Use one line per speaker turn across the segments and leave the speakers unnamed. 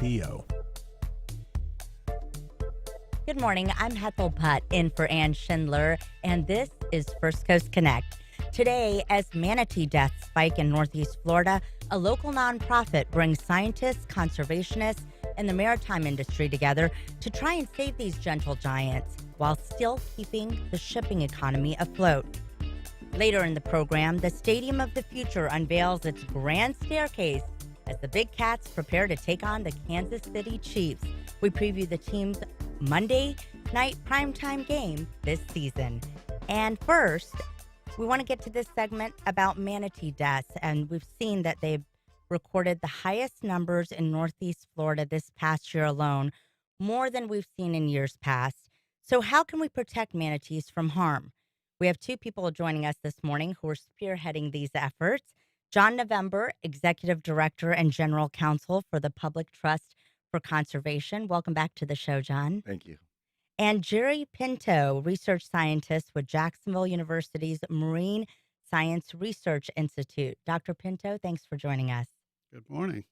WJCT.
Good morning. I'm Hethel Putt in for Ann Schindler, and this is First Coast Connect. Today, as manatee deaths spike in Northeast Florida, a local nonprofit brings scientists, conservationists, and the maritime industry together to try and save these gentle giants while still keeping the shipping economy afloat. Later in the program, the Stadium of the Future unveils its grand staircase as the Big Cats prepare to take on the Kansas City Chiefs. We preview the team's Monday night primetime game this season. And first, we want to get to this segment about manatee deaths, and we've seen that they've recorded the highest numbers in Northeast Florida this past year alone, more than we've seen in years past. So how can we protect manatees from harm? We have two people joining us this morning who are spearheading these efforts. John November, Executive Director and General Counsel for the Public Trust for Conservation. Welcome back to the show, John.
Thank you.
And Jerry Pinto, Research Scientist with Jacksonville University's Marine Science Research Institute. Dr. Pinto, thanks for joining us.
Good morning.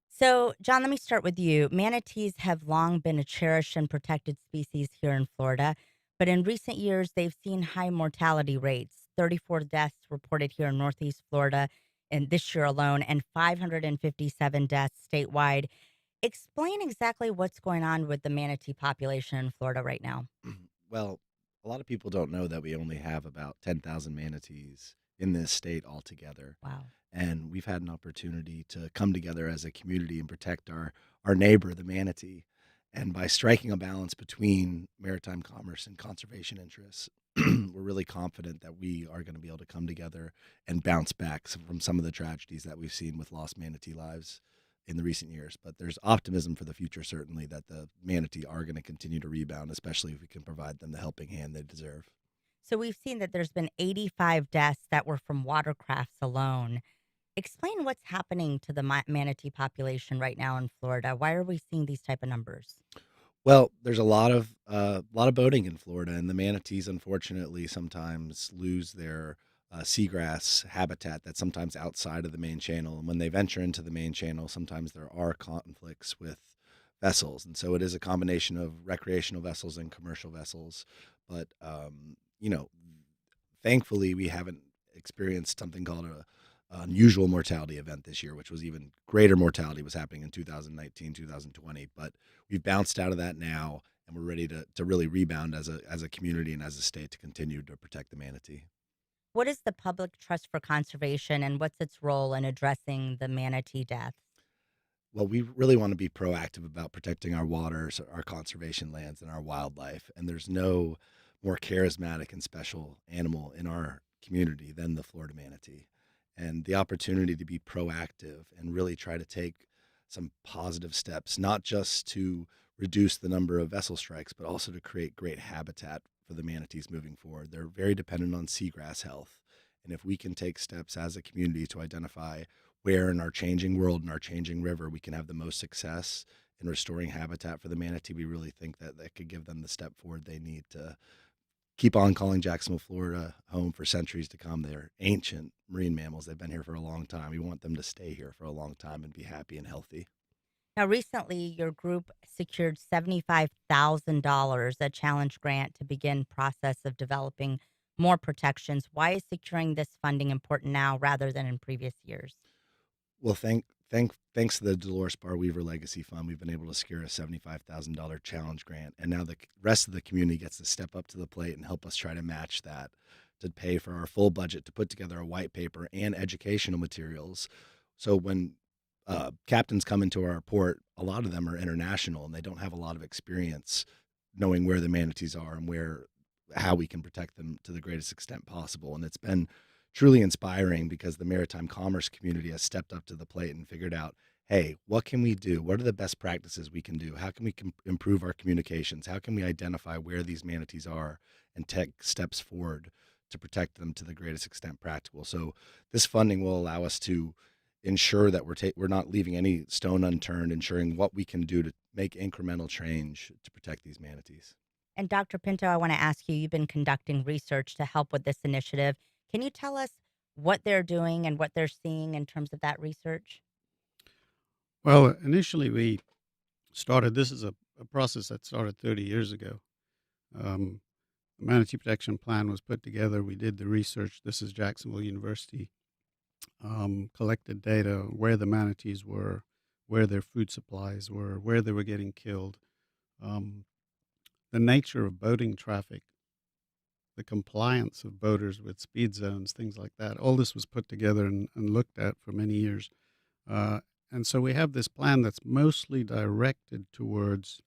So, John, let me start with you. Manatees have long been a cherished and protected species here in Florida, but in recent years, they've seen high mortality rates, 34 deaths reported here in Northeast Florida in this year alone, and 557 deaths statewide. Explain exactly what's going on with the manatee population in Florida right now.
Well, a lot of people don't know that we only have about 10,000 manatees in this state altogether.
Wow.
And we've had an opportunity to come together as a community and protect our neighbor, the manatee. And by striking a balance between maritime commerce and conservation interests, we're really confident that we are going to be able to come together and bounce back from some of the tragedies that we've seen with lost manatee lives in the recent years. But there's optimism for the future, certainly, that the manatee are going to continue to rebound, especially if we can provide them the helping hand they deserve.
So we've seen that there's been 85 deaths that were from watercrafts alone. Explain what's happening to the manatee population right now in Florida. Why are we seeing these type of numbers?
Well, there's a lot of boating in Florida, and the manatees, unfortunately, sometimes lose their seagrass habitat that's sometimes outside of the main channel. And when they venture into the main channel, sometimes there are conflicts with vessels. And so it is a combination of recreational vessels and commercial vessels. But, you know, thankfully, we haven't experienced something called a unusual mortality event this year, which was even greater mortality was happening in 2019, 2020. But we've bounced out of that now, and we're ready to really rebound as a community and as a state to continue to protect the manatee.
What is the Public Trust for Conservation, and what's its role in addressing the manatee deaths?
Well, we really want to be proactive about protecting our waters, our conservation lands, and our wildlife. And there's no more charismatic and special animal in our community than the Florida manatee. And the opportunity to be proactive and really try to take some positive steps, not just to reduce the number of vessel strikes, but also to create great habitat for the manatees moving forward. They're very dependent on seagrass health. And if we can take steps as a community to identify where in our changing world and our changing river we can have the most success in restoring habitat for the manatee, we really think that that could give them the step forward they need to keep on calling Jacksonville, Florida home for centuries to come. They're ancient marine mammals. They've been here for a long time. We want them to stay here for a long time and be happy and healthy.
Now, recently, your group secured $75,000, a challenge grant to begin process of developing more protections. Why is securing this funding important now rather than in previous years?
Well, thanks to the Dolores Barr Weaver Legacy Fund, we've been able to secure a $75,000 challenge grant, and now the rest of the community gets to step up to the plate and help us try to match that to pay for our full budget to put together a white paper and educational materials. So when captains come into our port, a lot of them are international and they don't have a lot of experience knowing where the manatees are and how we can protect them to the greatest extent possible. And it's been truly inspiring because the maritime commerce community has stepped up to the plate and figured out, hey, what can we do? What are the best practices we can do? How can we improve our communications? How can we identify where these manatees are and take steps forward to protect them to the greatest extent practical? So this funding will allow us to ensure that we're not leaving any stone unturned, ensuring what we can do to make incremental change to protect these manatees.
And Dr. Pinto, I want to ask you, you've been conducting research to help with this initiative. Can you tell us what they're doing and what they're seeing in terms of that research?
Well, initially we
started. This is a process that started 30 years ago. Um, the Manatee Protection Plan was put together. We did the research. This is Jacksonville University. Collected data where the manatees were, where their food supplies were, where they were getting killed, um, the nature of boating traffic, the compliance of boaters with speed zones, things like that. All this was put together and looked at for many years. Uh, and so we have this plan that's mostly directed towards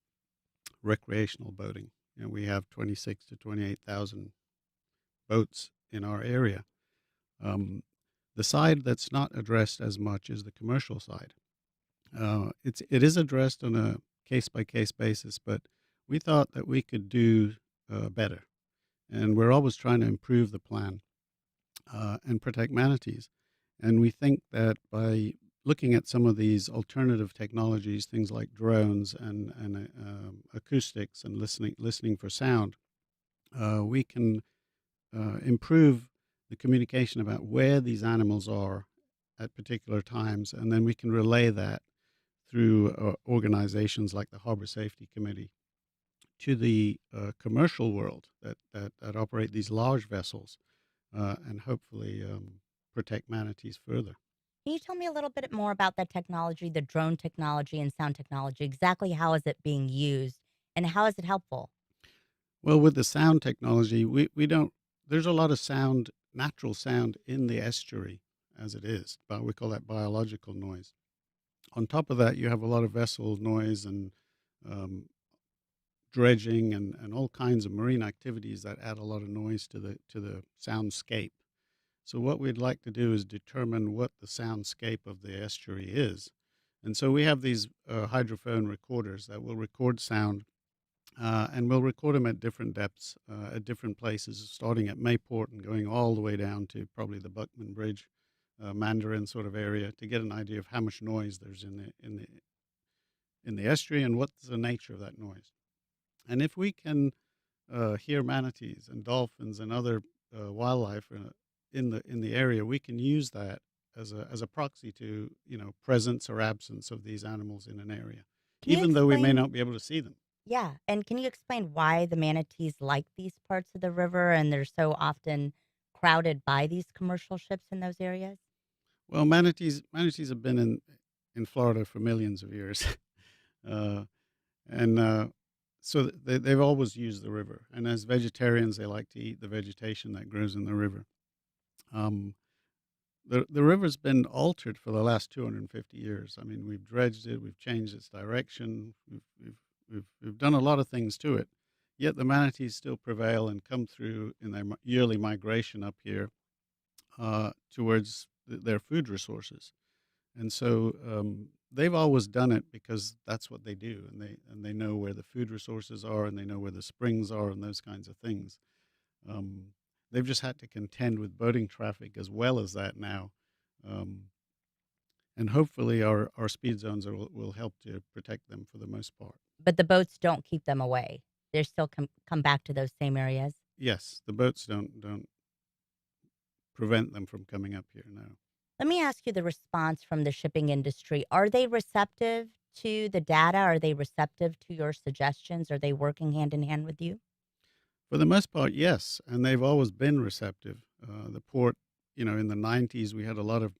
recreational boating. We have 26 to 28,000 boats in our area. Um, the side that's not addressed as much is the commercial side. It is addressed on a case by case basis, but we thought that we could do better, and we're always trying to improve the plan and protect manatees. And we think that by looking at some of these alternative technologies, things like drones and acoustics and listening for sound, we can improve the communication about where these animals are at particular times, and then we can relay that through organizations like the Harbor Safety Committee to the commercial world that operate these large vessels and hopefully protect manatees further.
Can you tell me a little bit more about that technology, the drone technology and sound technology? Exactly how is it being used and how is it helpful?
Well, with the sound technology, we don't, there's a lot of sound, natural sound in the estuary as it is, but we call that biological noise. On top of that, you have a lot of vessel noise and um, dredging and all kinds of marine activities that add a lot of noise to the soundscape. So what we'd like to do is determine what the soundscape of the estuary is. And so we have these hydrophone recorders that will record sound, and we'll record them at different depths, at different places, starting at Mayport and going all the way down to probably the Buckman Bridge, Mandarin sort of area, to get an idea of how much noise there's in the estuary and what's the nature of that noise. And if we can hear manatees and dolphins and other wildlife in the area, we can use that as a proxy to presence or absence of these animals in an area,
Can you
even though we may
explain?
not be able to see them.
Yeah. And can you explain why the manatees like these parts of the river and they're so often crowded by these commercial ships in those areas?
Well, manatees have been in Florida for millions of years, uh, and so they've always used the river. And as vegetarians, they like to eat the vegetation that grows in the river. Um, the river's been altered for the last 250 years. I mean, we've dredged it, we've changed its direction, we've done a lot of things to it. Yet the manatees still prevail and come through in their yearly migration up here towards their food resources. And so they've always done it because that's what they do, and they know where the food resources are, and they know where the springs are, and those kinds of things. Um, they've just had to contend with boating traffic as well as that now. Um, and hopefully our speed zones will help to protect them for the most part.
But the boats don't keep them away. They still come back to those same areas.
Yes, the boats don't prevent them from coming up here now.
Let me ask you the response from the shipping industry. Are they receptive to the data? Are they receptive to your suggestions? Are they working hand in hand with you?
For the most part, yes, and they've always been receptive. The port, in the 90s, we had a lot of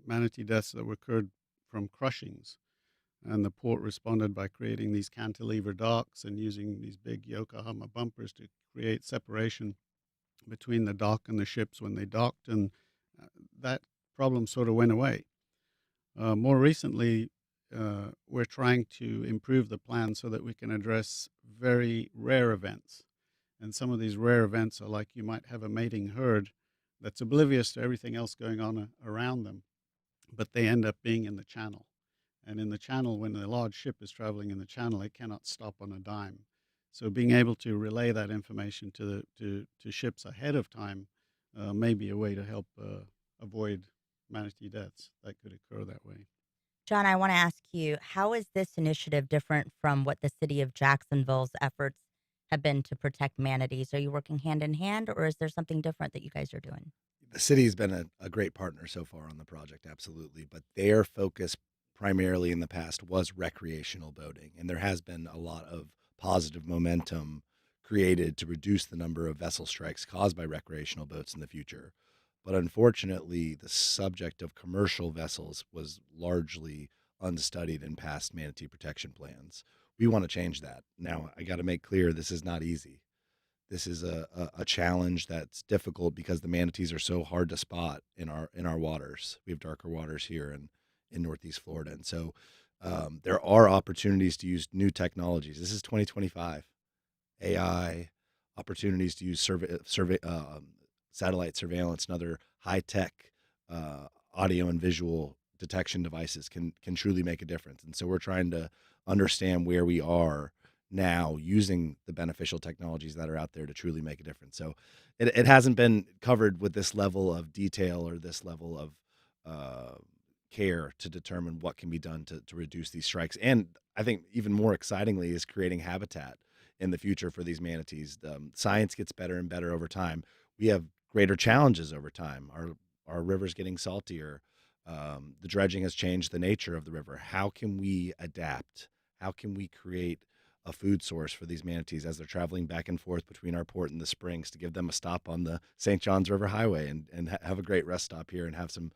manatee deaths that occurred from crushings, and the port responded by creating these cantilever docks and using these big Yokohama bumpers to create separation between the dock and the ships when they docked, and that problem sort of went away. More recently, we're trying to improve the plan so that we can address very rare events. And some of these rare events are like you might have a mating herd that's oblivious to everything else going on around them, but they end up being in the channel. And in the channel, when a large ship is traveling in the channel, it cannot stop on a dime. So being able to relay that information to ships ahead of time may be a way to help avoid manatee deaths that could occur that way.
John, I want to ask you, how is this initiative different from what the city of Jacksonville's efforts have been to protect manatees? Are you working hand in hand or is there something different that you guys are doing?
The city's been a great partner so far on the project, absolutely. But their focus primarily in the past was recreational boating, and there has been a lot of positive momentum created to reduce the number of vessel strikes caused by recreational boats in the future. But unfortunately, the subject of commercial vessels was largely unstudied in past manatee protection plans. We want to change that. Now, I got to make clear this is not easy. This is a challenge that's difficult because the manatees are so hard to spot in our waters. We have darker waters here in Northeast Florida, and so there are opportunities to use new technologies. This is 2025. AI, opportunities to use satellite surveillance and other high tech audio and visual detection devices can truly make a difference. And so we're trying to understand where we are now using the beneficial technologies that are out there to truly make a difference. So it hasn't been covered with this level of detail or this level of care to determine what can be done to reduce these strikes. And I think even more excitingly is creating habitat in the future for these manatees. Science gets better and better over time. We have greater challenges over time. Our river's getting saltier. The dredging has changed the nature of the river. How can we adapt? How can we create a food source for these manatees as they're traveling back and forth between our port and the springs, to give them a stop on the St. Johns River Highway and have a great rest stop here and have some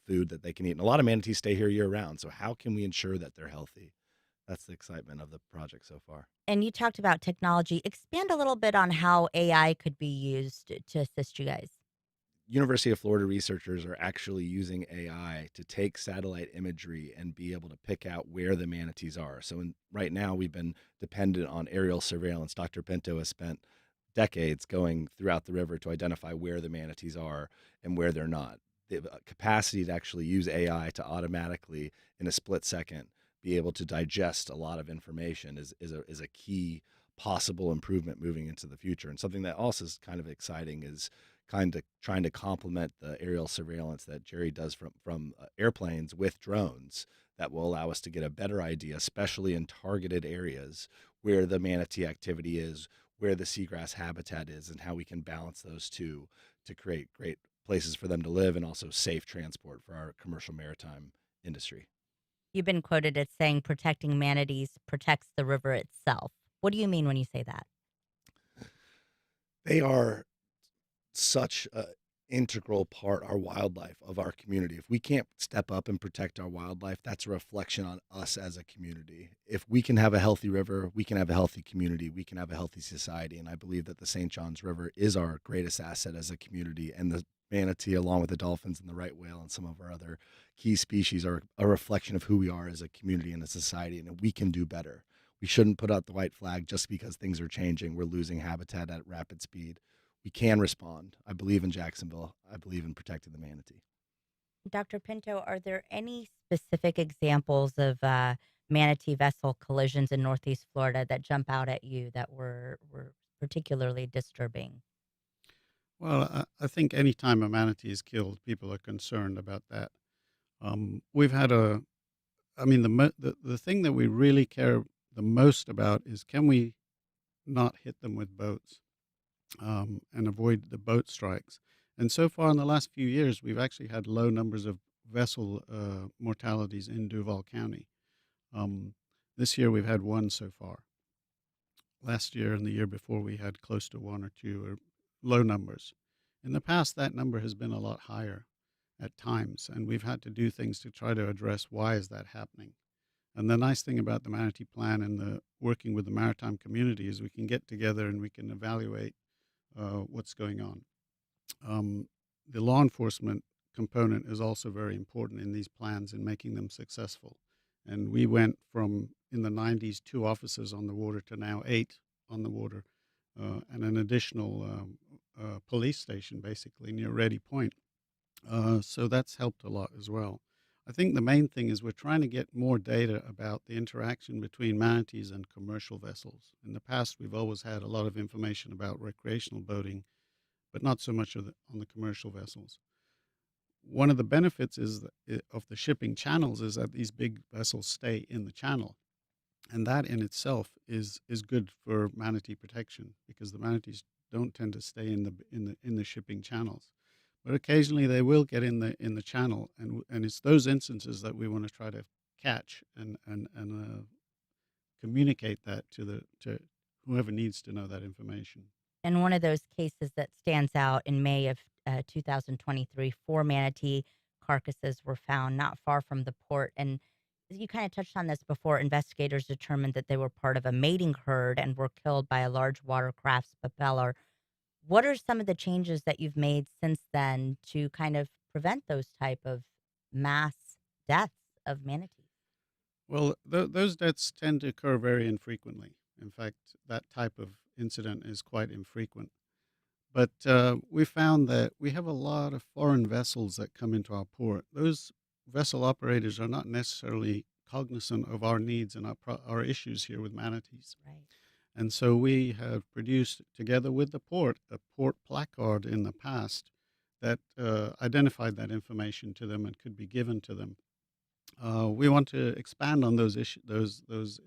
food that they can eat? And a lot of manatees stay here year round. So how can we ensure that they're healthy? That's the excitement of the project so far.
And you talked about technology. Expand a little bit on how AI could be used to assist you guys.
University of Florida researchers are actually using AI to take satellite imagery and be able to pick out where the manatees are. So right now we've been dependent on aerial surveillance. Dr. Pinto has spent decades going throughout the river to identify where the manatees are and where they're not. The capacity to actually use AI to automatically, in a split second, be able to digest a lot of information is a key possible improvement moving into the future. And something that also is kind of exciting is kind of trying to complement the aerial surveillance that Jerry does from airplanes with drones that will allow us to get a better idea, especially in targeted areas where the manatee activity is, where the seagrass habitat is, and how we can balance those two to create great places for them to live and also safe transport for our commercial maritime industry.
You've been quoted as saying protecting manatees protects the river itself. What do you mean when you say that?
They are such a integral part, our wildlife, of our community. If we can't step up and protect our wildlife, that's a reflection on us as a community. If we can have a healthy river, we can have a healthy community, we can have a healthy society. And I believe that the St. Johns River is our greatest asset as a community, and the manatee, along with the dolphins and the right whale and some of our other key species, are a reflection of who we are as a community and a society, and we can do better. We shouldn't put out the white flag just because things are changing. We're losing habitat at rapid speed. We can respond. I believe in Jacksonville. I believe in protecting the manatee.
Dr. Pinto, are there any specific examples of manatee vessel collisions in Northeast Florida that jump out at you that were particularly disturbing?
Well, I think anytime a manatee is killed, people are concerned about that. We've had I mean, the thing that we really care the most about is, can we not hit them with boats, and avoid the boat strikes? And so far in the last few years, we've actually had low numbers of vessel mortalities in Duval County. Um, this year we've had one so far. Last year and the year before, we had close to one or two, or low numbers. In the past, that number has been a lot higher at times, and we've had to do things to try to address why is that happening. And the nice thing about the Manatee Plan and the working with the maritime community is we can get together and we can evaluate what's going on. The law enforcement component is also very important in these plans in making them successful. And we went from, in the 90s, 2 officers on the water to now 8 on the water, and an additional police station basically near Ready Point. So that's helped a lot as well. I think the main thing is we're trying to get more data about the interaction between manatees and commercial vessels. In the past, we've always had a lot of information about recreational boating, but not so much on the commercial vessels. One of the benefits of the shipping channels is that these big vessels stay in the channel, and that in itself is good for manatee protection, because the manatees don't tend to stay in the shipping channels. But occasionally they will get in the channel, and it's those instances that we want to try to catch and communicate that to whoever needs to know that information.
And one of those cases that stands out in May of 2023, four manatee carcasses were found not far from the port. And you kind of touched on this before. Investigators determined that they were part of a mating herd and were killed by a large watercraft's propeller. What are some of the changes that you've made since then to kind of prevent those type of mass deaths of manatees?
Well, those deaths tend to occur very infrequently. In fact, that type of incident is quite infrequent. But we found that we have a lot of foreign vessels that come into our port. Those vessel operators are not necessarily cognizant of our needs and our issues here with manatees.
Right.
And so we have produced, together with the port, a port placard in the past that identified that information to them and could be given to them. We want to expand on those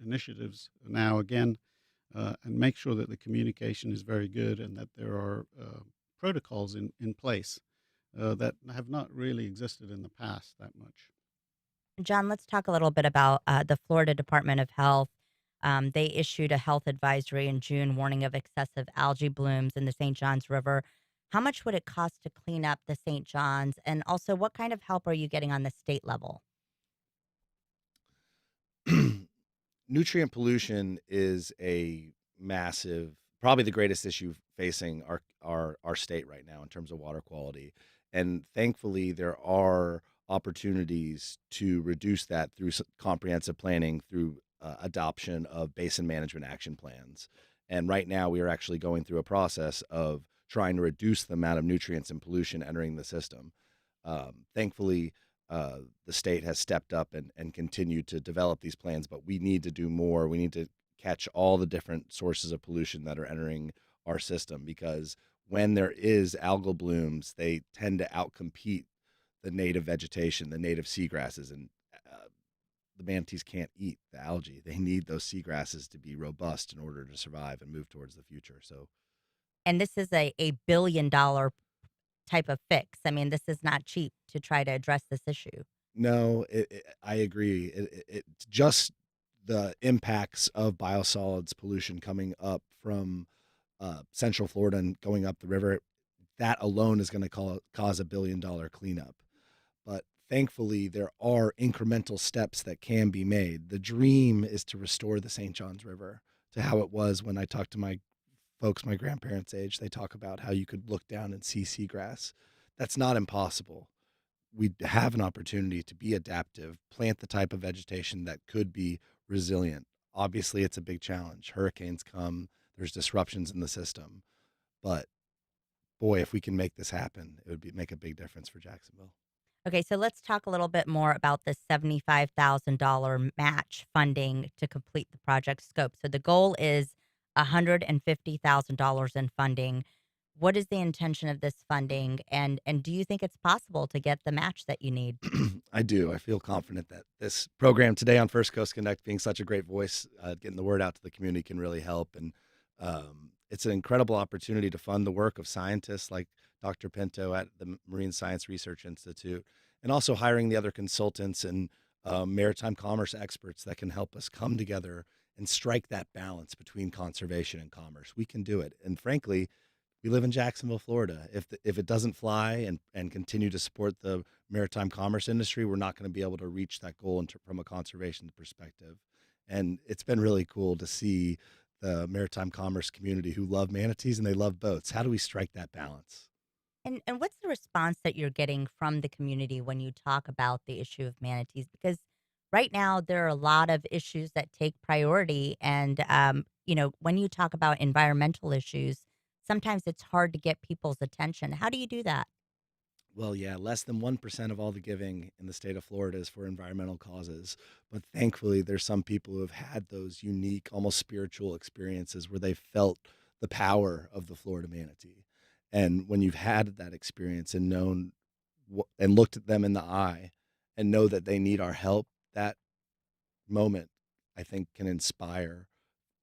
initiatives now again, and make sure that the communication is very good and that there are protocols in place that have not really existed in the past that much.
John, let's talk a little bit about the Florida Department of Health. They issued a health advisory in June warning of excessive algae blooms in the St. Johns River. How much would it cost to clean up the St. Johns? And also, what kind of help are you getting on the state level?
Nutrient pollution is a massive, probably the greatest issue facing our state right now in terms of water quality. And thankfully, there are opportunities to reduce that through comprehensive planning, through adoption of basin management action plans. And right now, we are actually going through a process of trying to reduce the amount of nutrients and pollution entering the system. Thankfully, the state has stepped up and continued to develop these plans, but we need to do more. We need to catch all the different sources of pollution that are entering our system, because when there is algal blooms, they tend to outcompete the native vegetation, the native seagrasses, and the manatees can't eat the algae. They need those seagrasses to be robust in order to survive and move towards the future. So
And this is a $1 billion type of fix. I mean, this is not cheap to try to address this issue.
no, I agree. It's just the impacts of biosolids pollution coming up from Central Florida and going up the river. That alone is going to cause $1 billion cleanup. But thankfully, there are incremental steps that can be made. The dream is to restore the St. Johns River to how it was when I talked to my folks, my grandparents' age. They talk about how you could look down and see seagrass. That's not impossible. We have an opportunity to be adaptive, plant the type of vegetation that could be resilient. Obviously, it's a big challenge. Hurricanes come, there's disruptions in the system. But boy, if we can make this happen, it would make a big difference for Jacksonville.
Okay, so let's talk a little bit more about the $75,000 match funding to complete the project scope. So the goal is $150,000 in funding. What is the intention of this funding, and do you think it's possible to get the match that you need?
I do. I feel confident that this program today on First Coast Connect, being such a great voice, getting the word out to the community, can really help. And it's an incredible opportunity to fund the work of scientists like Dr. Pinto at the Marine Science Research Institute, and also hiring the other consultants and maritime commerce experts that can help us come together and strike that balance between conservation and commerce. We can do it. And frankly, we live in Jacksonville, Florida. If it doesn't fly and continue to support the maritime commerce industry, we're not going to be able to reach that goal from a conservation perspective. And it's been really cool to see the maritime commerce community who love manatees and they love boats. How do we strike that balance?
And what's the response that you're getting from the community when you talk about the issue of manatees? Because right now there are a lot of issues that take priority, and when you talk about environmental issues, sometimes it's hard to get people's attention. How do you do that?
Well, yeah, less than 1% of all the giving in the state of Florida is for environmental causes. But thankfully, there's some people who have had those unique, almost spiritual experiences where they felt the power of the Florida manatee. And when you've had that experience and known and looked at them in the eye and know that they need our help, that moment, I think, can inspire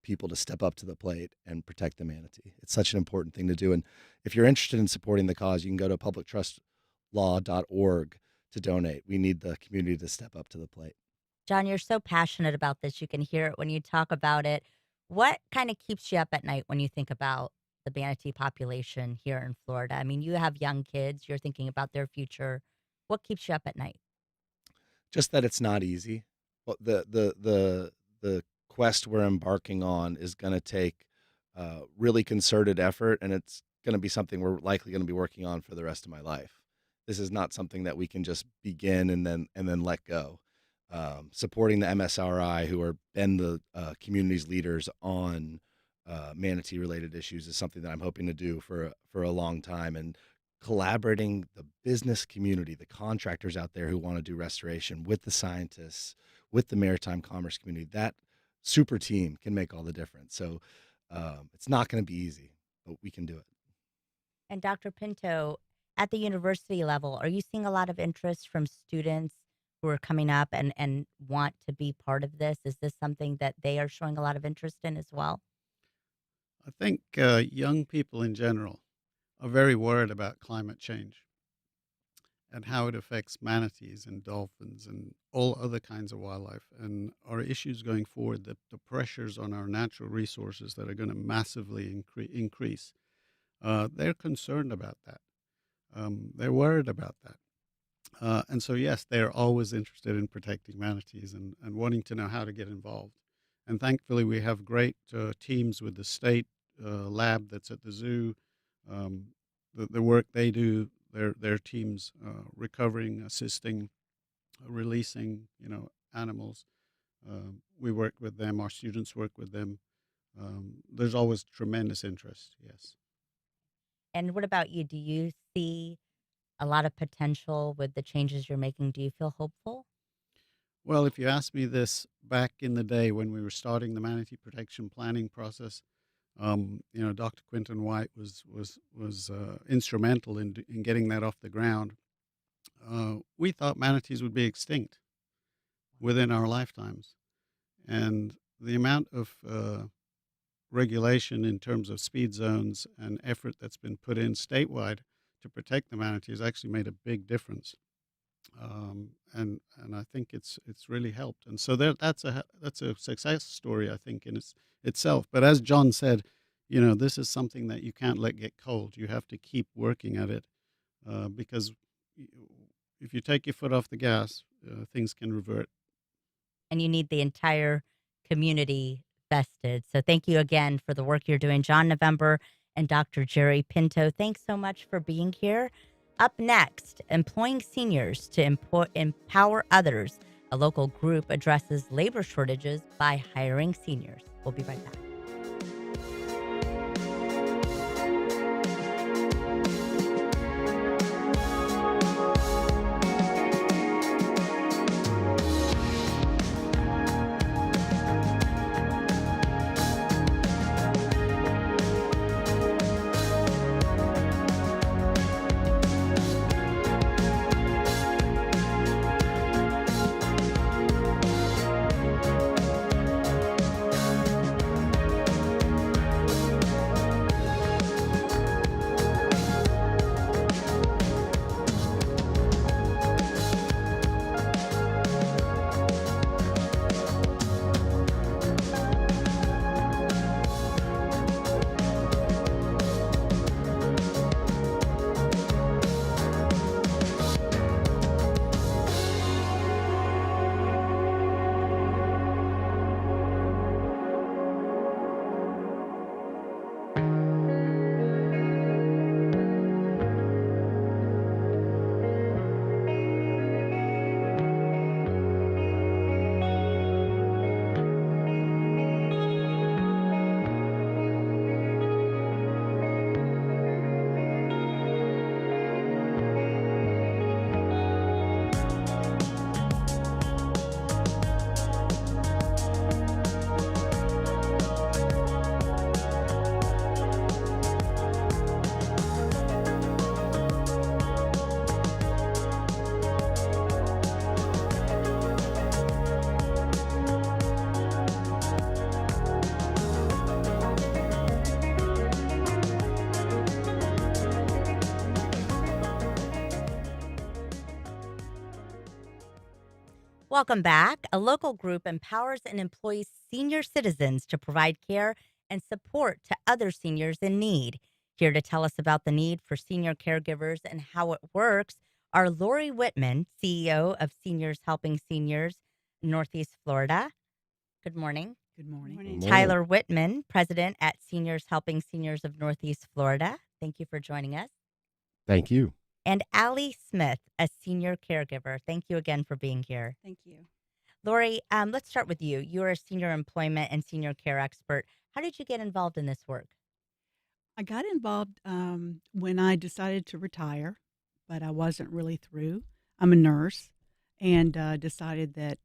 people to step up to the plate and protect the manatee. It's such an important thing to do. And if you're interested in supporting the cause, you can go to publictrustlaw.org to donate. We need the community to step up to the plate.
John, you're so passionate about this. You can hear it when you talk about it. What kind of keeps you up at night when you think about the manatee population here in Florida? I mean, you have young kids, you're thinking about their future. What keeps you up at night?
Just that it's not easy. Well, the quest we're embarking on is going to take really concerted effort, and it's going to be something we're likely going to be working on for the rest of my life. This is not something that we can just begin and then let go. Supporting the MSRI, who are been the community's leaders on manatee related issues, is something that I'm hoping to do for a long time, and collaborating the business community, the contractors out there who want to do restoration with the scientists, with the maritime commerce community. That super team can make all the difference. So it's not going to be easy, but we can do it.
And Dr. Pinto, at the university level, are you seeing a lot of interest from students who are coming up and want to be part of this? Is this something that they are showing a lot of interest in as well?
I think young people in general are very worried about climate change and how it affects manatees and dolphins and all other kinds of wildlife, and our issues going forward, the pressures on our natural resources that are going to massively increase. They're concerned about that. They're worried about that. And so, yes, they're always interested in protecting manatees and wanting to know how to get involved. And thankfully, we have great teams with the state lab that's at the zoo. Um, the work they do, their teams recovering, assisting, releasing, animals. We work with them. Our students work with them. There's always tremendous interest. Yes.
And what about you? Do you see a lot of potential with the changes you're making? Do you feel hopeful?
Well, if you asked me this back in the day when we were starting the manatee protection planning process, Dr. Quinton White was instrumental in getting that off the ground. We thought manatees would be extinct within our lifetimes, and the amount of regulation in terms of speed zones and effort that's been put in statewide to protect the manatees actually made a big difference. And I think it's really helped. And so that's a success story, I think, in itself. But as John said, this is something that you can't let get cold. You have to keep working at it because y- if you take your foot off the gas, things can revert.
And you need the entire community vested. So thank you again for the work you're doing, John November and Dr. Jerry Pinto. Thanks so much for being here. Up next, employing seniors to empower others. A local group addresses labor shortages by hiring seniors. We'll be right back. Welcome back. A local group empowers and employs senior citizens to provide care and support to other seniors in need. Here to tell us about the need for senior caregivers and how it works are Lori Whitman, CEO of Seniors Helping Seniors, Northeast Florida. Good morning.
Good morning.
Good
Morning.
morning.
Tyler Whitman, President at Seniors Helping Seniors of Northeast Florida. Thank you for joining us.
Thank you.
And Allie Smith, a senior caregiver. Thank you again for being here.
Thank you.
Lori, let's start with you. You're a senior employment and senior care expert. How did you get involved in this work?
I got involved when I decided to retire, but I wasn't really through. I'm a nurse and decided that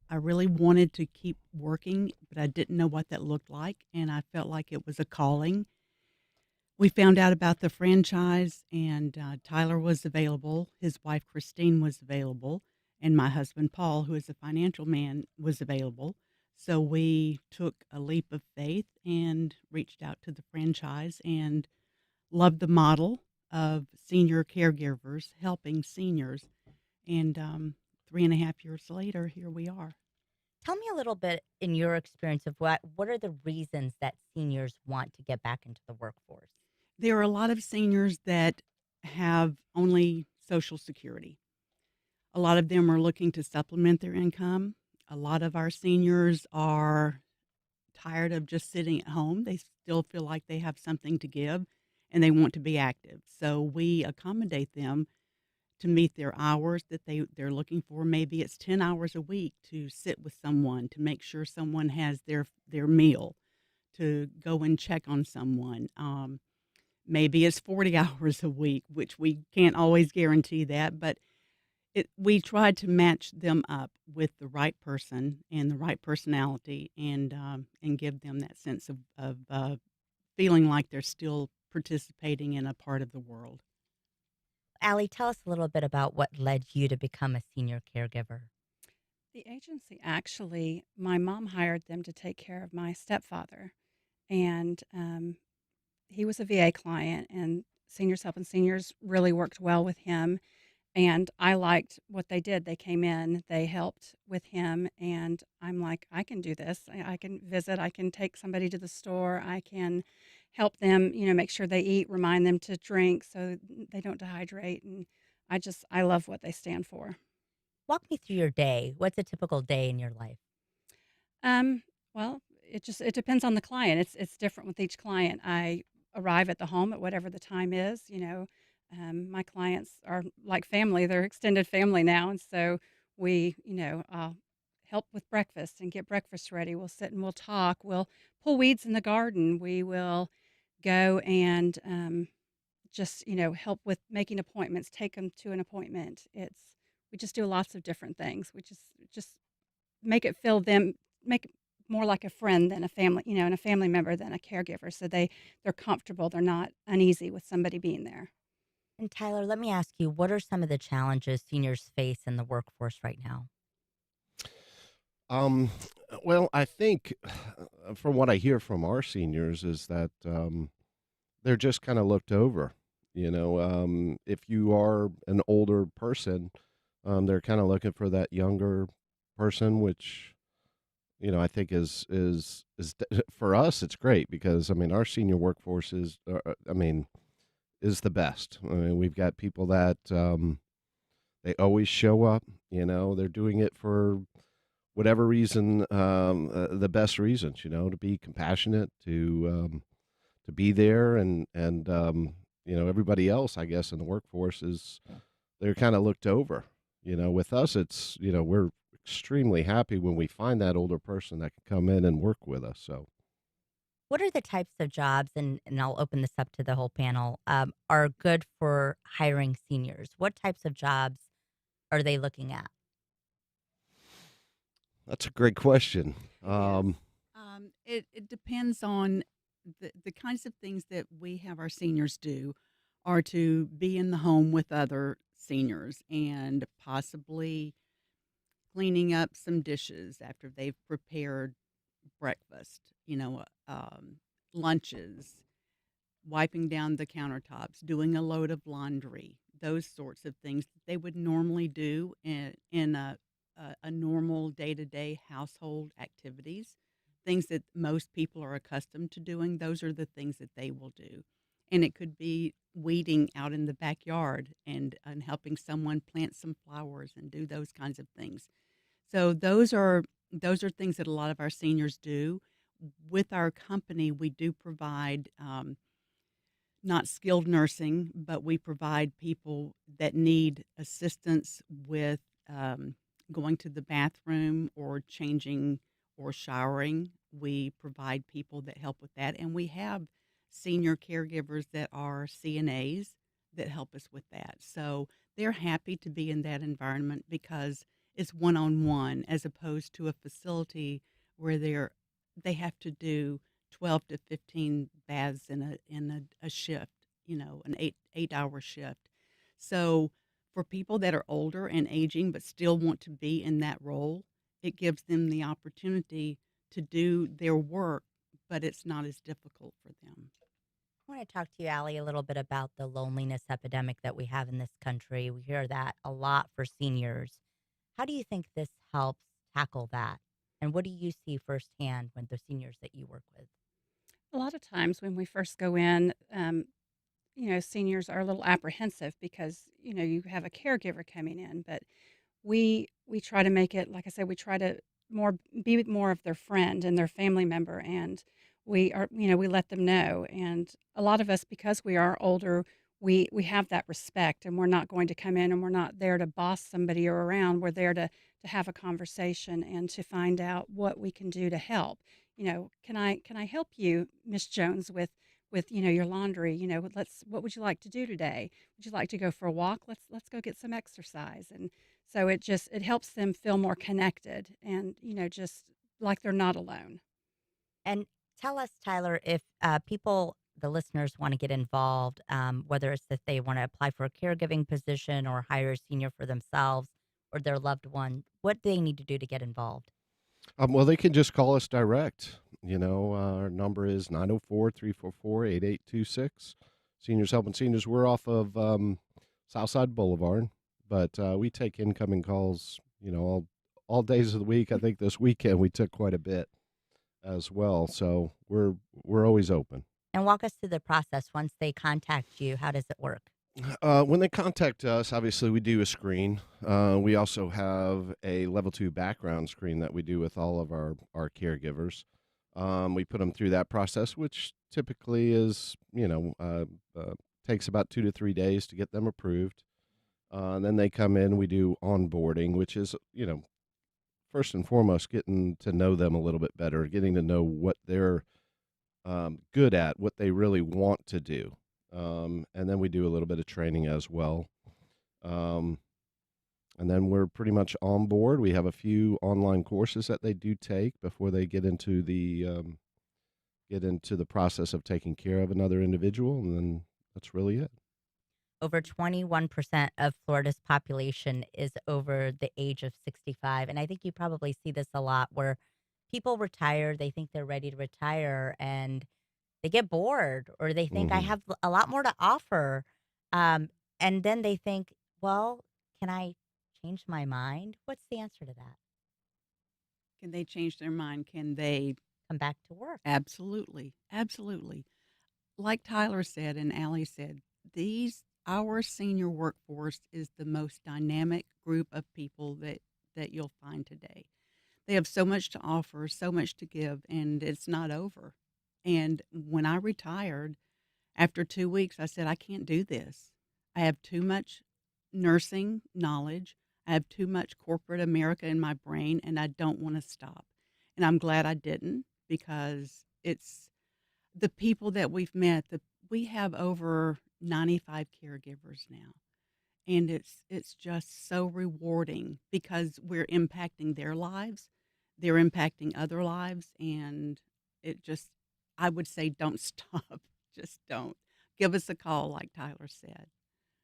I really wanted to keep working, but I didn't know what that looked like. And I felt like it was a calling. We found out about the franchise, and Tyler was available. His wife, Christine, was available. And my husband, Paul, who is a financial man, was available. So we took a leap of faith and reached out to the franchise and loved the model of senior caregivers helping seniors. And 3.5 years later, here we are.
Tell me a little bit in your experience of what are the reasons that seniors want to get back into the workforce?
There are a lot of seniors that have only Social Security. A lot of them are looking to supplement their income. A lot of our seniors are tired of just sitting at home. They still feel like they have something to give and they want to be active. So we accommodate them to meet their hours that they're looking for. Maybe it's 10 hours a week to sit with someone, to make sure someone has their meal, to go and check on someone. Maybe it's 40 hours a week, which we can't always guarantee that, but we try to match them up with the right person and the right personality, and give them that sense of feeling like they're still participating in a part of the world.
Allie, tell us a little bit about what led you to become a senior caregiver.
The agency actually, my mom hired them to take care of my stepfather. And he was a VA client, and Seniors Helping Seniors really worked well with him. And I liked what they did. They came in, they helped with him, and I'm like, I can do this. I can visit, I can take somebody to the store, I can help them, make sure they eat, remind them to drink so they don't dehydrate. And I love what they stand for.
Walk me through your day. What's a typical day in your life?
Well, it depends on the client. It's different with each client. I arrive at the home at whatever the time is. My clients are like family; they're extended family now, and so I'll help with breakfast and get breakfast ready. We'll sit and we'll talk. We'll pull weeds in the garden. We will go and just help with making appointments. Take them to an appointment. We just do lots of different things. We just make it feel them make it more like a friend than a family, and a family member than a caregiver. So they're comfortable. They're not uneasy with somebody being there.
And Tyler, let me ask you, what are some of the challenges seniors face in the workforce right now?
Um, well, I think from what I hear from our seniors is that they're just kind of looked over. If you are an older person, they're kind of looking for that younger person, which I think for us it's great because I mean our senior workforce is the best. I mean we've got people that they always show up. They're doing it for whatever reason, the best reasons. To be compassionate, to be there, and everybody else I guess in the workforce is they're kind of looked over. With us it's we're extremely happy when we find that older person that can come in and work with us. So
What are the types of jobs, and I'll open this up to the whole panel, are good for hiring seniors? What types of jobs are they looking at?
that's a great question.
It is. It depends on the kinds of things that we have our seniors do are to be in the home with other seniors and possibly cleaning up some dishes after they've prepared breakfast, lunches, wiping down the countertops, doing a load of laundry, those sorts of things that they would normally do in a a normal day-to-day household activities, things that most people are accustomed to doing. Those are the things that they will do. And it could be weeding out in the backyard and helping someone plant some flowers and do those kinds of things. So those are things that a lot of our seniors do. With our company, we do provide not skilled nursing, but we provide people that need assistance with going to the bathroom or changing or showering. We provide people that help with that, and we have senior caregivers that are CNAs that help us with that. So they're happy to be in that environment because it's one on one as opposed to a facility where they have to do 12 to 15 baths in a shift, an eight hour shift. So for people that are older and aging but still want to be in that role, it gives them the opportunity to do their work, but it's not as difficult for them.
I want to talk to you, Allie, a little bit about the loneliness epidemic that we have in this country. We hear that a lot for seniors. How do you think this helps tackle that? And what do you see firsthand when the seniors that you work with?
A lot of times when we first go in, seniors are a little apprehensive because, you have a caregiver coming in, but we try to make it, like I said, we try to more be more of their friend and their family member, and we let them know. And a lot of us, because we are older, we have that respect, and we're not going to come in and we're not there to boss somebody around. We're there to have a conversation and to find out what we can do to help. Can I help you, Miss Jones, with your laundry? What would you like to do today? Would you like to go for a walk? Let's go get some exercise. And so it helps them feel more connected, and just like they're not alone.
And tell us, Tyler, if the listeners want to get involved, whether it's that they want to apply for a caregiving position or hire a senior for themselves or their loved one, what do they need to do to get involved?
Well, they can just call us direct. Our number is 904-344-8826. Seniors Helping Seniors. We're off of Southside Boulevard, but we take incoming calls, all days of the week. I think this weekend we took quite a bit as well. So we're always open.
And walk us through the process once they contact you. How does it work?
When they contact us, obviously we do a screen. We also have a level 2 background screen that we do with all of our caregivers. We put them through that process, which typically is, takes about 2 to 3 days to get them approved. And then they come in, we do onboarding, which is, first and foremost, getting to know them a little bit better, getting to know what they're good at, what they really want to do. And then we do a little bit of training as well. And then we're pretty much on board. We have a few online courses that they do take before they get into the process of taking care of another individual, and then that's really it.
Over 21% of Florida's population is over the age of 65. And I think you probably see this a lot where people retire, they think they're ready to retire, and they get bored or they think I
hmm
have a lot more to offer. And then they think, well, can I change my mind? What's the answer to that?
Can they change their mind? Can they?
Come back to work.
Absolutely. Absolutely. Like Tyler said and Allie said, our senior workforce is the most dynamic group of people that you'll find today. They have so much to offer, so much to give, and it's not over. And when I retired, after 2 weeks, I said, I can't do this. I have too much nursing knowledge. I have too much corporate America in my brain, and I don't want to stop. And I'm glad I didn't because it's the people that we've met. We have over 95 caregivers now. And it's just so rewarding because we're impacting their lives, they're impacting other lives, and it just, I would say, don't stop. Just don't. Give us a call, like Tyler said.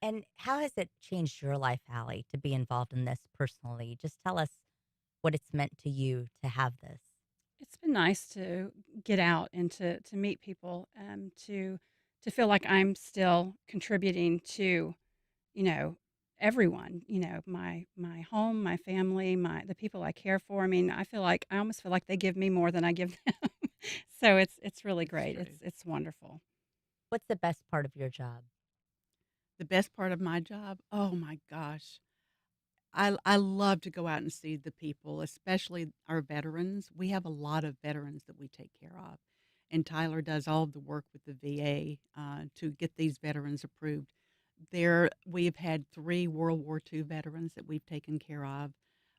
And how has it changed your life, Allie, to be involved in this personally? Just tell us what it's meant to you to have this.
It's been nice to get out and to meet people, to feel like I'm still contributing to, you know, everyone, my home, my family, the people I care for. I mean, I almost feel like they give me more than I give them. So it's really
That's
great.
true.
It's wonderful.
What's the best part of your job?
The best part of my job, oh my gosh, I love to go out and see the people, especially our veterans. We have a lot of veterans that we take care of, and Tyler does all of the work with the VA to get these veterans approved. We have had 3 World War II veterans that we've taken care of.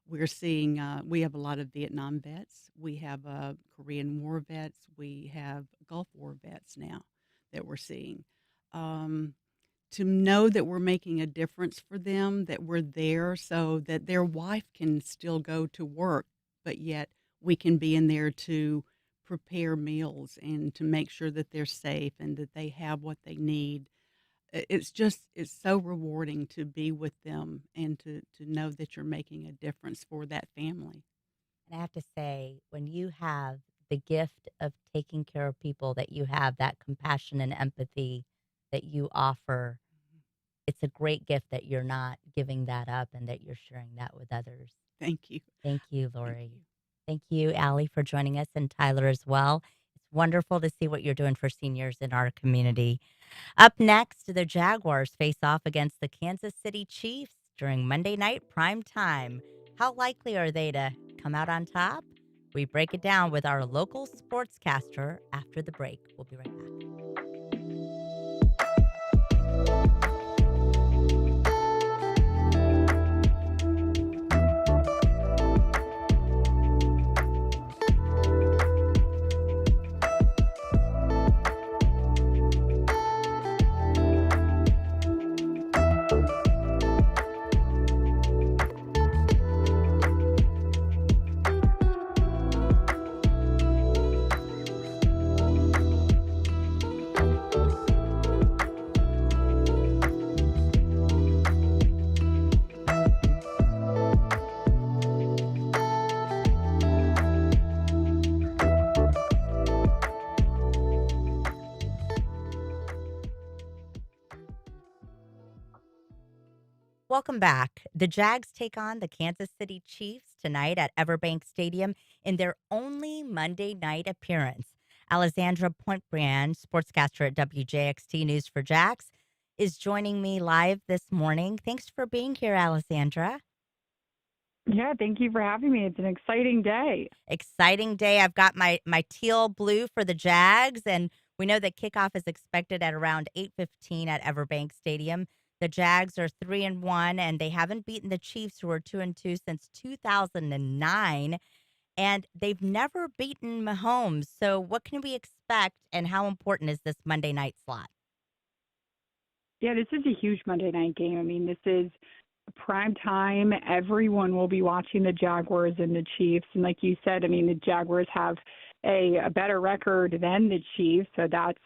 We have a lot of Vietnam vets. We have Korean War vets. We have Gulf War vets now that we're seeing. Um, to know that we're making a difference for them, that we're there so that their wife can still go to work, but yet we can be in there to prepare meals and to make sure that they're safe and that they have what they need. It's so rewarding to be with them and to know that you're making a difference for that family.
And I have to say, when you have the gift of taking care of people, that you have that compassion and empathy that you offer, it's a great gift that you're not giving that up and that you're sharing that with others.
Thank you.
Thank you,
Thank
Lori.
you.
Thank you, Allie, for joining us, and Tyler as well. It's wonderful to see what you're doing for seniors in our community. Up next, the Jaguars face off against the Kansas City Chiefs during Monday night prime time. How likely are they to come out on top? We break it down with our local sportscaster after the break. We'll be right back. Welcome back. The Jags take on the Kansas City Chiefs tonight at Everbank Stadium in their only Monday night appearance. Alessandra Pontbriand, sportscaster at WJXT News for Jax, is joining me live this morning. Thanks for being here, Alessandra.
Yeah, thank you for having me. It's an exciting day.
Exciting day. I've got my teal blue for the Jags, and we know that kickoff is expected at around 8:15 at Everbank Stadium. The Jags are 3-1, and they haven't beaten the Chiefs, who are 2-2 since 2009, and they've never beaten Mahomes. So, what can we expect, and how important is this Monday night slot?
Yeah, this is a huge Monday night game. I mean, this is prime time. Everyone will be watching the Jaguars and the Chiefs. And like you said, I mean, the Jaguars have a better record than the Chiefs. So that's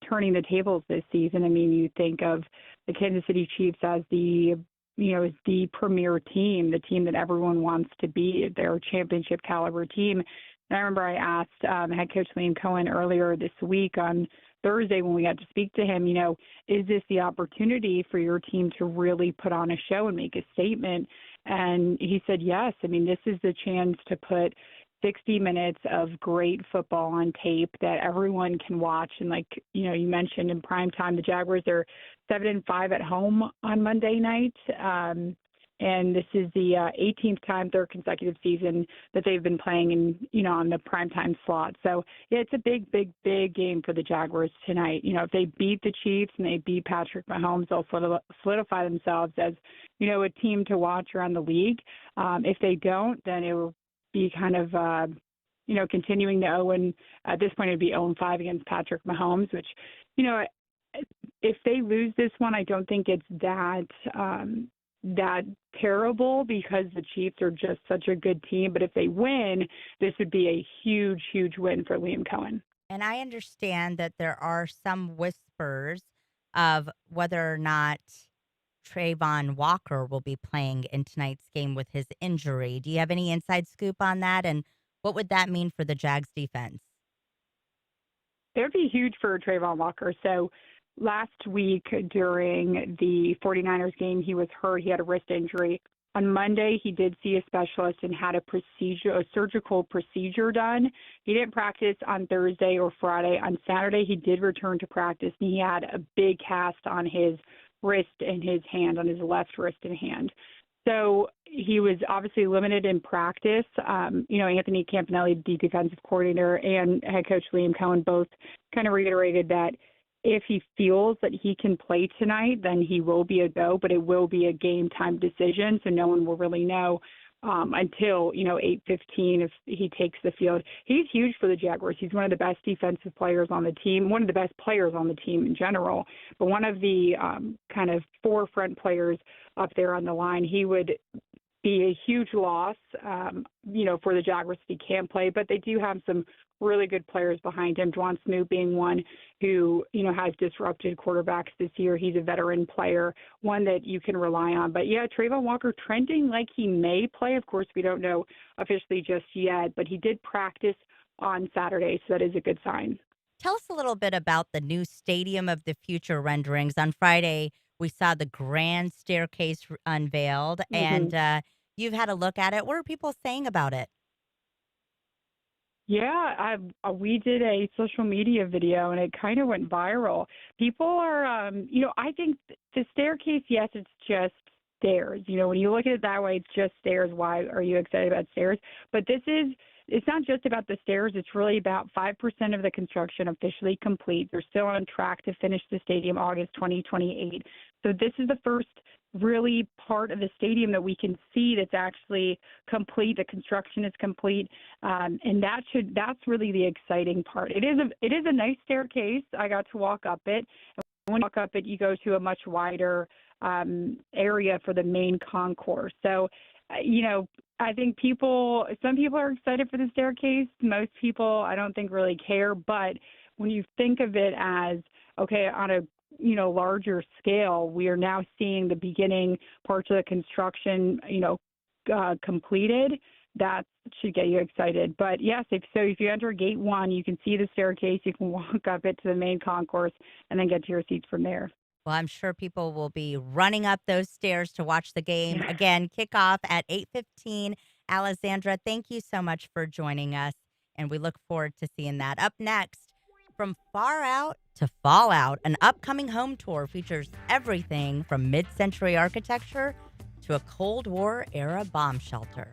turning the tables this season. I mean, you think of the Kansas City Chiefs as as the premier team, the team that everyone wants to be, their championship caliber team. And I remember I asked head coach Liam Cohen earlier this week on Thursday when we got to speak to him, is this the opportunity for your team to really put on a show and make a statement? And he said, yes. I mean, this is the chance to put 60 minutes of great football on tape that everyone can watch. And like, you mentioned in prime time, the Jaguars are 7-5 at home on Monday night. And this is the 18th time, third consecutive season that they've been playing on the primetime slot. So, yeah, it's a big, big, big game for the Jaguars tonight. If they beat the Chiefs and they beat Patrick Mahomes, they'll solidify themselves as, a team to watch around the league. If they don't, then it will be kind of, continuing to at this point, it would be 0-5 against Patrick Mahomes, which, if they lose this one, I don't think it's that terrible because the Chiefs are just such a good team. But if they win, this would be a huge, huge win for Liam Cohen.
And I understand that there are some whispers of whether or not Trayvon Walker will be playing in tonight's game with his injury. Do you have any inside scoop on that? And what would that mean for the Jags defense?
It would be huge for Trayvon Walker. So last week during the 49ers game, he was hurt. He had a wrist injury. On Monday, he did see a specialist and had a surgical procedure done. He didn't practice on Thursday or Friday. On Saturday, he did return to practice, and he had a big cast on his wrist and his hand, on his left wrist and hand. So he was obviously limited in practice. Anthony Campanelli, the defensive coordinator, and head coach Liam Cohen both kind of reiterated that if he feels that he can play tonight, then he will be a go, but it will be a game time decision. So no one will really know until, 8:15 if he takes the field. He's huge for the Jaguars. He's one of the best defensive players on the team, one of the best players on the team in general, but one of the kind of forefront players up there on the line. He would be a huge loss, for the Jaguars if he can't play, but they do have some really good players behind him. Juwan Smoot being one who, has disrupted quarterbacks this year. He's a veteran player, one that you can rely on. But yeah, Trayvon Walker trending like he may play. Of course, we don't know officially just yet, but he did practice on Saturday, so that is a good sign.
Tell us a little bit about the new Stadium of the Future renderings. On Friday, we saw the grand staircase unveiled, and you've had a look at it. What are people saying about it?
Yeah, we did a social media video, and it kind of went viral. People are, I think the staircase, yes, it's just stairs. When you look at it that way, it's just stairs. Why are you excited about stairs? But it's not just about the stairs. It's really about 5% of the construction officially complete. They're still on track to finish the stadium August 2028. So this is the first really part of the stadium that we can see that's actually complete. The construction is complete, and that's really the exciting part. It is a nice staircase. I got to walk up it. And when you walk up it, you go to a much wider area for the main concourse. So, I think some people are excited for the staircase. Most people, I don't think, really care. But when you think of it as, okay, on a larger scale, we are now seeing the beginning parts of the construction, completed. That should get you excited. But yes, if you enter gate 1, you can see the staircase. You can walk up it to the main concourse and then get to your seats from there.
Well, I'm sure people will be running up those stairs to watch the game. Again, kickoff at 8:15. Alessandra, thank you so much for joining us, and we look forward to seeing that. Up next, from far out to fallout, an upcoming home tour features everything from mid-century architecture to a Cold War era bomb shelter.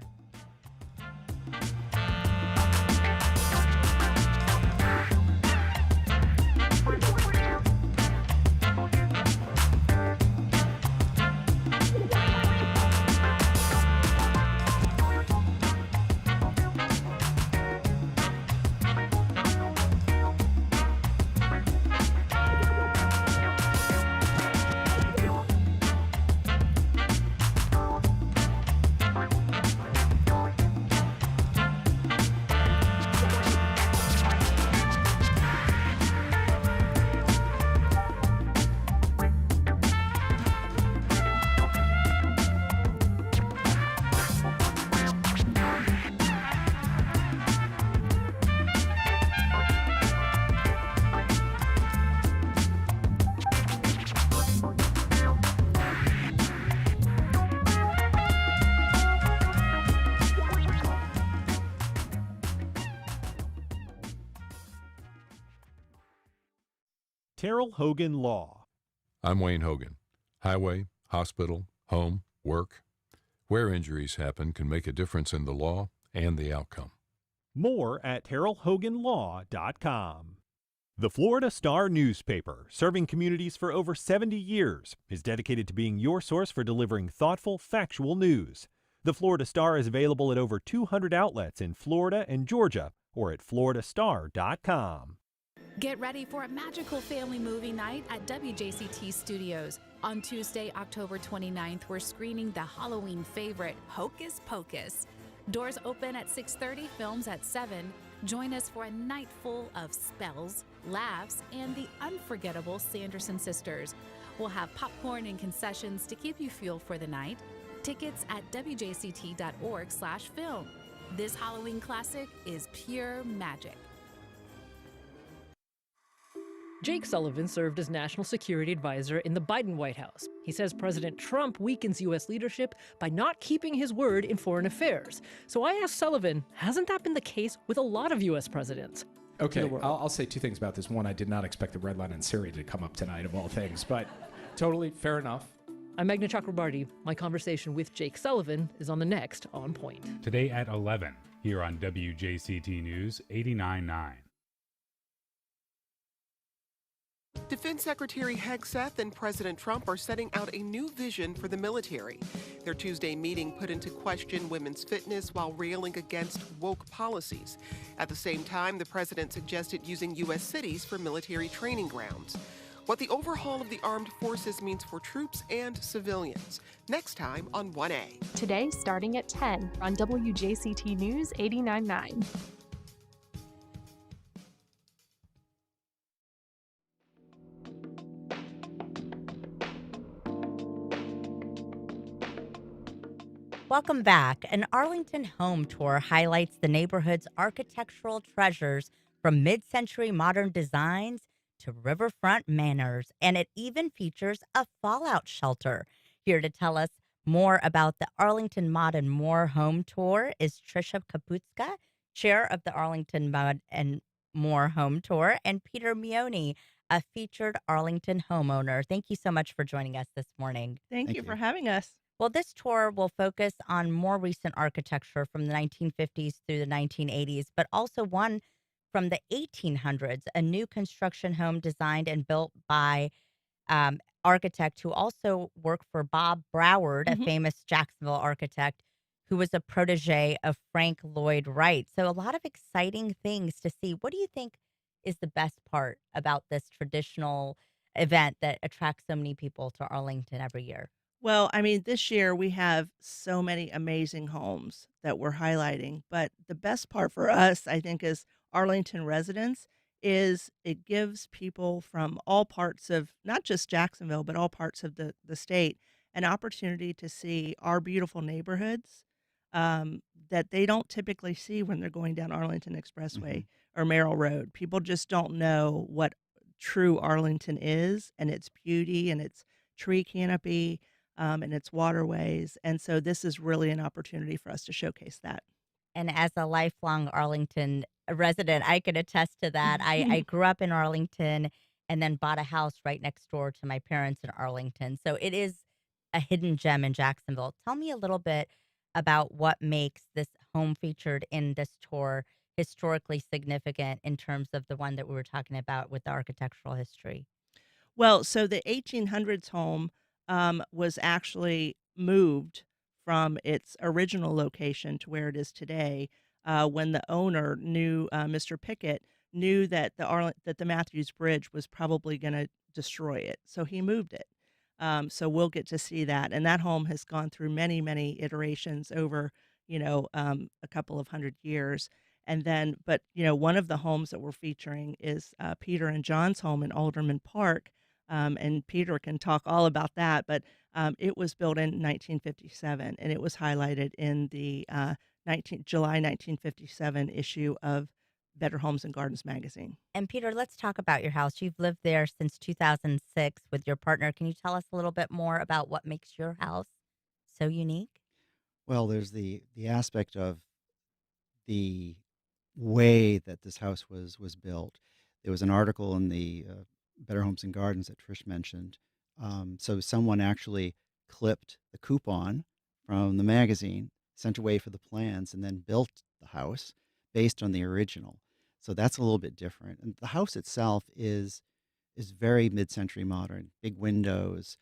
Terrell Hogan Law.
I'm Wayne Hogan. Highway, hospital, home, work. Where injuries happen can make a difference in the law and the outcome.
More at terrellhoganlaw.com. The Florida Star newspaper, serving communities for over 70 years, is dedicated to being your source for delivering thoughtful, factual news. The Florida Star is available at over 200 outlets in Florida and Georgia, or at floridastar.com.
Get ready for a magical family movie night at WJCT Studios. On Tuesday, October 29th, we're screening the Halloween favorite, Hocus Pocus. Doors open at 6:30, films at 7. Join us for a night full of spells, laughs, and the unforgettable Sanderson sisters. We'll have popcorn and concessions to keep you fueled for the night. Tickets at wjct.org/film. This Halloween classic is pure magic.
Jake Sullivan served as national security advisor in the Biden White House. He says President Trump weakens U.S. leadership by not keeping his word in foreign affairs. So I asked Sullivan, hasn't that been the case with a lot of U.S. presidents?
Okay, I'll say two things about this. One, I did not expect the red line in Syria to come up tonight, of all things, but totally fair enough.
I'm Meghna Chakrabarty. My conversation with Jake Sullivan is on the next On Point.
Today at 11, here on WJCT News 89.9.
Defense Secretary Hegseth and President Trump are setting out a new vision for the military. Their Tuesday meeting put into question women's fitness while railing against woke policies. At the same time, the president suggested using U.S. cities for military training grounds. What the overhaul of the armed forces means for troops and civilians. Next time on 1A.
Today, starting at 10 on WJCT News 89.9.
Welcome back. An Arlington home tour highlights the neighborhood's architectural treasures from mid-century modern designs to riverfront manors, and it even features a fallout shelter. Here to tell us more about the Arlington Mod and More home tour is Trisha Kaputska, chair of the Arlington Mod and More home tour, and Peter Mione, a featured Arlington homeowner. Thank you so much for joining us this morning.
Thank you for having us.
Well, this tour will focus on more recent architecture from the 1950s through the 1980s, but also one from the 1800s, a new construction home designed and built by architect who also worked for Bob Broward, a famous Jacksonville architect who was a protege of Frank Lloyd Wright. So a lot of exciting things to see. What do you think is the best part about this traditional event that attracts so many people to Arlington every year?
Well, I mean, this year we have so many amazing homes that we're highlighting, but the best part for us, I think, as Arlington residents is it gives people from all parts of not just Jacksonville, but all parts of the state an opportunity to see our beautiful neighborhoods that they don't typically see when they're going down Arlington Expressway or Merrill Road. People just don't know what true Arlington is and its beauty and its tree canopy. And its waterways. And so this is really an opportunity for us to showcase that.
And as a lifelong Arlington resident, I can attest to that. I grew up in Arlington and then bought a house right next door to my parents in Arlington. So it is a hidden gem in Jacksonville. Tell me a little bit about what makes this home featured in this tour historically significant in terms of the one that we were talking about with the architectural history.
Well, so the 1800s home was actually moved from its original location to where it is today when the owner knew, Mr. Pickett, knew that the Matthews Bridge was probably going to destroy it. So he moved it. So we'll get to see that. And that home has gone through many, many iterations over, a couple of hundred years. And then, but, one of the homes that we're featuring is Peter and John's home in Alderman Park. And Peter can talk all about that, but it was built in 1957, and it was highlighted in the July 1957 issue of Better Homes and Gardens magazine.
And Peter, let's talk about your house. You've lived there since 2006 with your partner. Can you tell us a little bit more about what makes your house so unique?
Well, there's the aspect of the way that this house was built. There was an article in the Better Homes and Gardens that Trish mentioned. So someone actually clipped the coupon from the magazine, sent away for the plans, and then built the house based on the original. So that's a little bit different. And the house itself is very mid-century modern, big windows,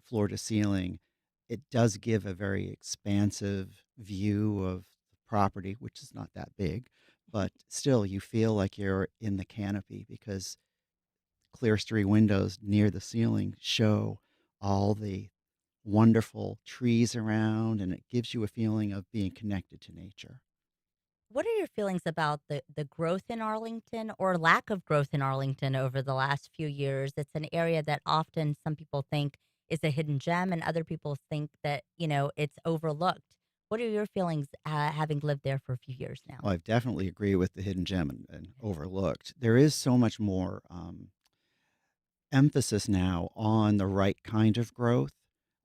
floor to ceiling. It does give a very expansive view of the property, which is not that big, but still you feel like you're in the canopy because clerestory windows near the ceiling show all the wonderful trees around, and it gives you a feeling of being connected to nature.
What are your feelings about the growth in Arlington or lack of growth in Arlington over the last few years? It's an area that often some people think is a hidden gem and other people think that, it's overlooked. What are your feelings having lived there for a few years now?
Well, I definitely agree with the hidden gem and overlooked. There is so much more emphasis now on the right kind of growth.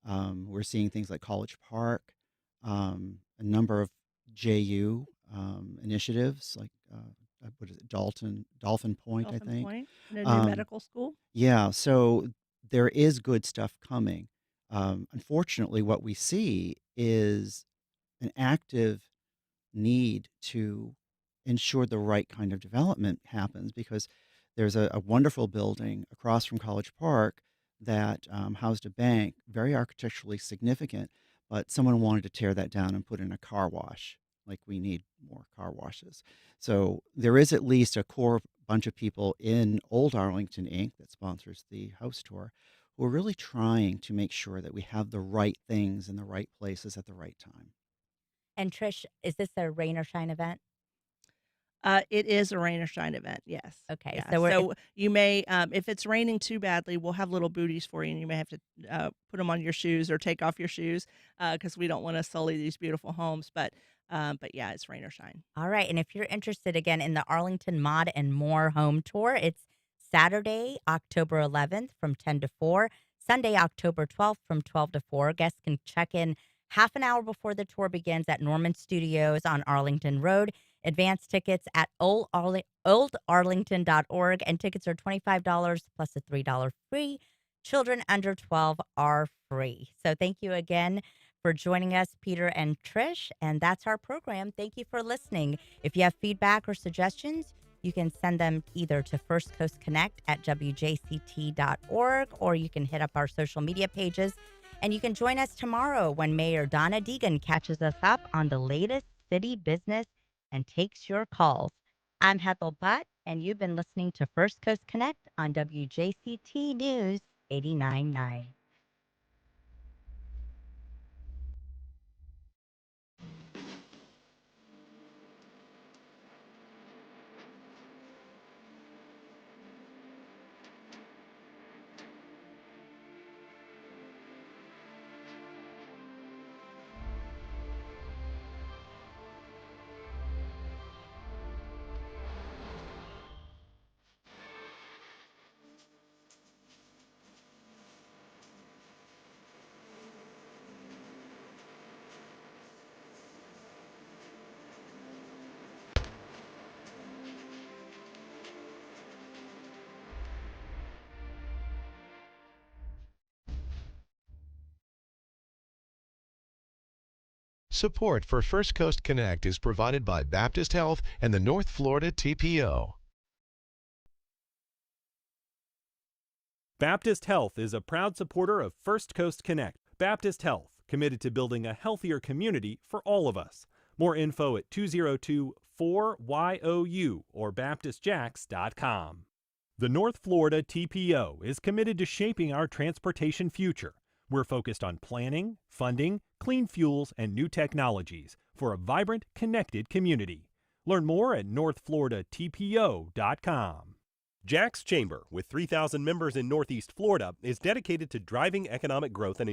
We're seeing things like College Park, a number of JU initiatives like what is it, Dolphin Point, I
Dolphin
think.
Point and a new
Um,
medical school.
yeah, so there is good stuff coming. Unfortunately, what we see is an active need to ensure the right kind of development happens because there's a wonderful building across from College Park that housed a bank, very architecturally significant, but someone wanted to tear that down and put in a car wash. Like we need more car washes. So there is at least a core bunch of people in Old Arlington Inc. that sponsors the house tour who are really trying to make sure that we have the right things in the right places at the right time.
And Trish, is this a rain or shine event?
It is a rain or shine event. Yes.
Okay,
Yeah.
so
So you may, if it's raining too badly, we'll have little booties for you, and you may have to put them on your shoes or take off your shoes because we don't want to sully these beautiful homes. But yeah, it's rain or shine.
all right. And if you're interested again in the Arlington Mod and More home tour, it's Saturday, October 11th from 10 to 4, Sunday, October 12th from 12 to 4. Guests can check in half an hour before the tour begins at Norman Studios on Arlington Road. Advance tickets at oldarlington.org, and tickets are $25 plus a $3 free. Children under 12 are free. So thank you again for joining us, Peter and Trish. And that's our program. Thank you for listening. If you have feedback or suggestions, you can send them either to First Coast Connect at WJCT.org, or you can hit up our social media pages. And you can join us tomorrow when Mayor Donna Deegan catches us up on the latest city business and takes your calls. I'm Hethel Butt, and you've been listening to First Coast Connect on WJCT News 89.9.
Support for First Coast Connect is provided by Baptist Health and the North Florida TPO.
Baptist Health is a proud supporter of First Coast Connect. Baptist Health, committed to building a healthier community for all of us. More info at 202-4YOU or baptistjacks.com. The North Florida TPO is committed to shaping our transportation future. We're focused on planning, funding, clean fuels, and new technologies for a vibrant, connected community. Learn more at northfloridatpo.com. Jags Chamber, with 3,000 members in Northeast Florida, is dedicated to driving economic growth and